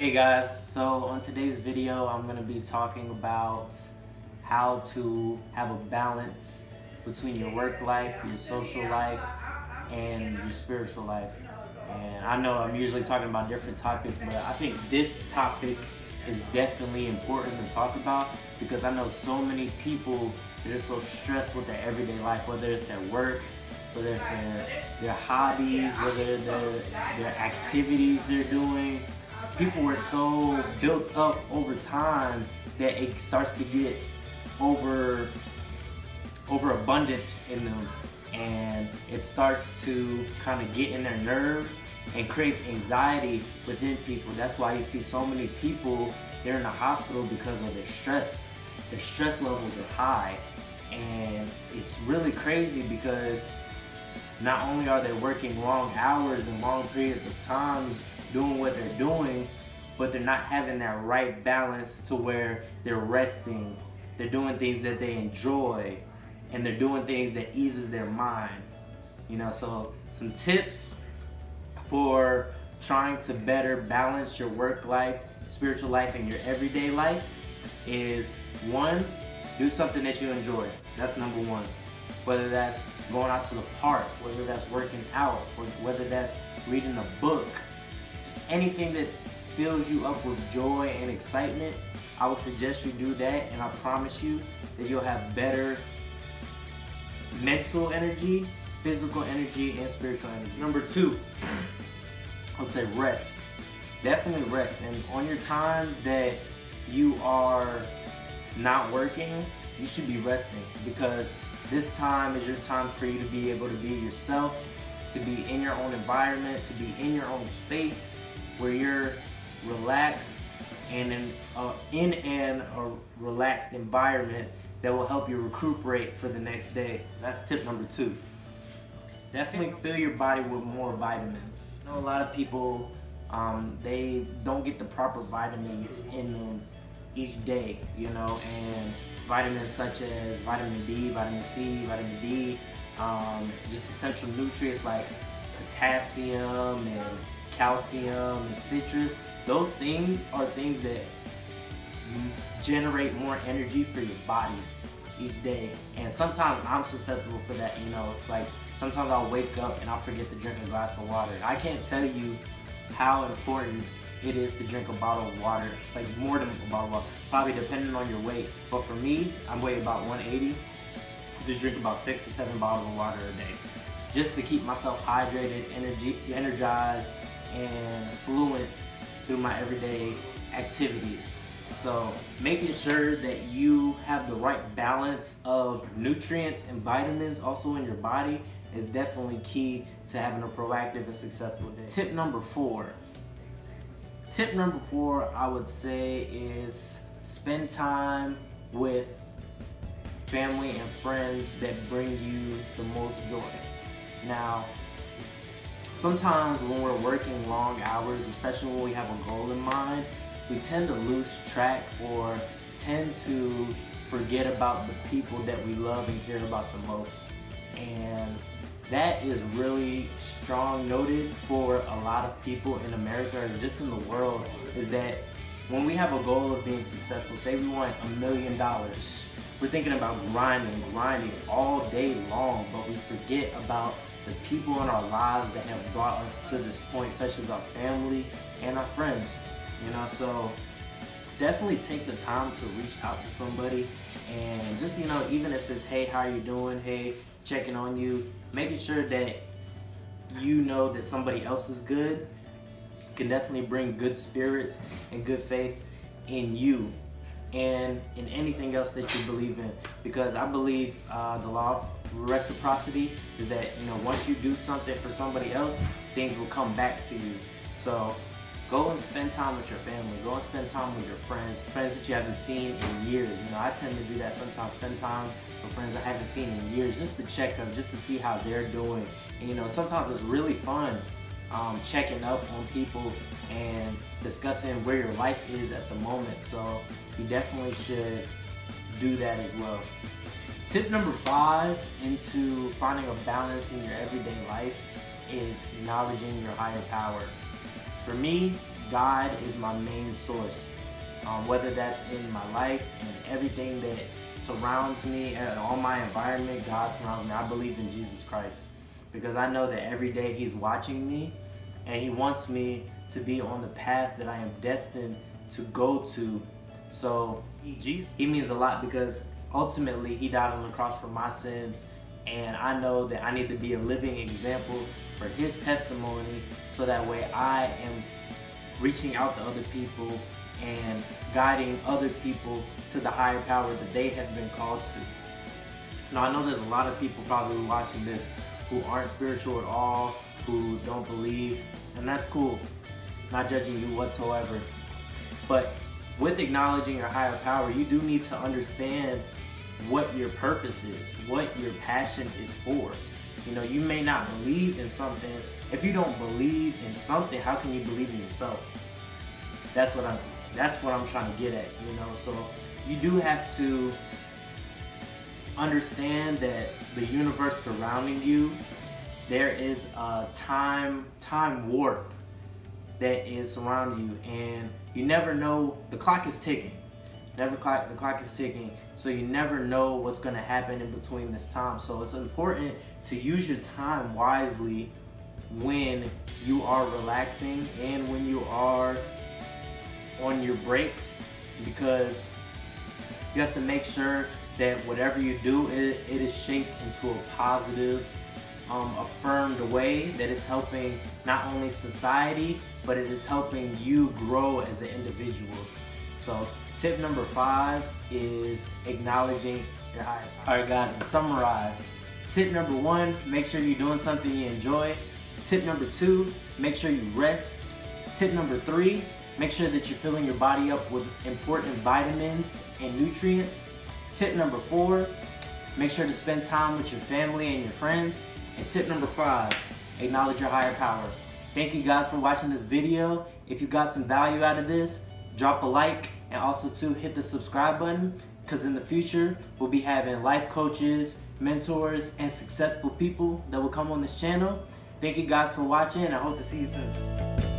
Hey guys, so on today's video I'm going to be talking about how to have a balance between your work life, your social life, and your spiritual life. And I know I'm usually talking about different topics, but I think this topic is definitely important to talk about because I know so many people that are so stressed with their everyday life, whether it's their work, whether it's their hobbies, whether their activities they're doing. People were so built up over time that it starts to get overabundant in them, and it starts to kind of get in their nerves and creates anxiety within people. That's why you see so many people, they're in the hospital because of their stress. Their stress levels are high, and it's really crazy because not only are they working long hours and long periods of times doing what they're doing, but they're not having that right balance to where they're resting, they're doing things that they enjoy, and they're doing things that eases their mind. So some tips for trying to better balance your work life, spiritual life, and your everyday life is: one, do something that you enjoy. That's number one. Whether that's going out to the park, whether that's working out, or whether that's reading a book, just anything that fills you up with joy and excitement, I would suggest you do that, and I promise you that you'll have better mental energy, physical energy, and spiritual energy. Number two, I would say rest. Definitely rest. And on your times that you are not working, you should be resting, because this time is your time for you to be able to be yourself, to be in your own environment, to be in your own space where you're relaxed and in a relaxed environment that will help you recuperate for the next day. That's tip number two. Definitely fill your body with more vitamins. I know a lot of people, they don't get the proper vitamins in them each day, and vitamins such as vitamin B, vitamin C, vitamin D, just essential nutrients like potassium and calcium and citrus. Those things are things that generate more energy for your body each day. And sometimes I'm susceptible for that, like sometimes I'll wake up and I'll forget to drink a glass of water. I can't tell you how important it is to drink a bottle of water, like more than a bottle of water, probably depending on your weight. But for me, I weigh about 180. I just drink about 6 to 7 bottles of water a day, just to keep myself hydrated, energized, and fluent through my everyday activities. So making sure that you have the right balance of nutrients and vitamins also in your body is definitely key to having a proactive and successful day. Tip number four, I would say, is spend time with family and friends that bring you the most joy. Now, sometimes when we're working long hours, especially when we have a goal in mind, we tend to lose track or tend to forget about the people that we love and care about the most. And that is really strong noted for a lot of people in America or just in the world, is that when we have a goal of being successful, say we want $1 million, we're thinking about grinding all day long, but we forget about the people in our lives that have brought us to this point, such as our family and our friends. So definitely take the time to reach out to somebody, and just, even if it's, hey, how are you doing? Hey, checking on you, making sure that you know that somebody else is good can definitely bring good spirits and good faith in you and in anything else that you believe in. Because I believe the law of reciprocity is that, once you do something for somebody else, things will come back to you. So go and spend time with your family. Go and spend time with your friends that you haven't seen in years. I tend to do that sometimes, spend time with friends I haven't seen in years, just to check them, just to see how they're doing. And sometimes it's really fun checking up on people and discussing where your life is at the moment. So you definitely should do that as well. Tip number 5 into finding a balance in your everyday life is acknowledging your higher power. For me, God is my main source. Whether that's in my life and everything that surrounds me and all my environment, God surrounds me. I believe in Jesus Christ because I know that every day He's watching me and He wants me to be on the path that I am destined to go to. So He means a lot because ultimately He died on the cross for my sins, and I know that I need to be a living example for His testimony so that way I am reaching out to other people and guiding other people to the higher power that they have been called to. Now I know there's a lot of people probably watching this who aren't spiritual at all, who don't believe, and that's cool. Not judging you whatsoever. But with acknowledging your higher power, you do need to understand what your purpose is, what your passion is for. You know, you may not believe in something. If you don't believe in something, how can you believe in yourself? That's what I'm trying to get at, you know. So you do have to understand that the universe surrounding you, there is a time warp that is surrounding you, and you never know. The clock is ticking. The clock is ticking, so you never know what's going to happen in between this time. So it's important to use your time wisely when you are relaxing and when you are on your breaks, because you have to make sure that whatever you do, it is shaped into a positive, affirmed way that is helping not only society, but it is helping you grow as an individual. So tip number 5 is acknowledging your higher power. Alright guys, to summarize, tip number 1, make sure you're doing something you enjoy. Tip number 2, make sure you rest. Tip number 3, make sure that you're filling your body up with important vitamins and nutrients. Tip number 4, make sure to spend time with your family and your friends. And tip number 5, acknowledge your higher power. Thank you guys for watching this video. If you got some value out of this, drop a like, and also to hit the subscribe button, because in the future we'll be having life coaches, mentors, and successful people that will come on this channel. Thank you guys for watching, and I hope to see you soon.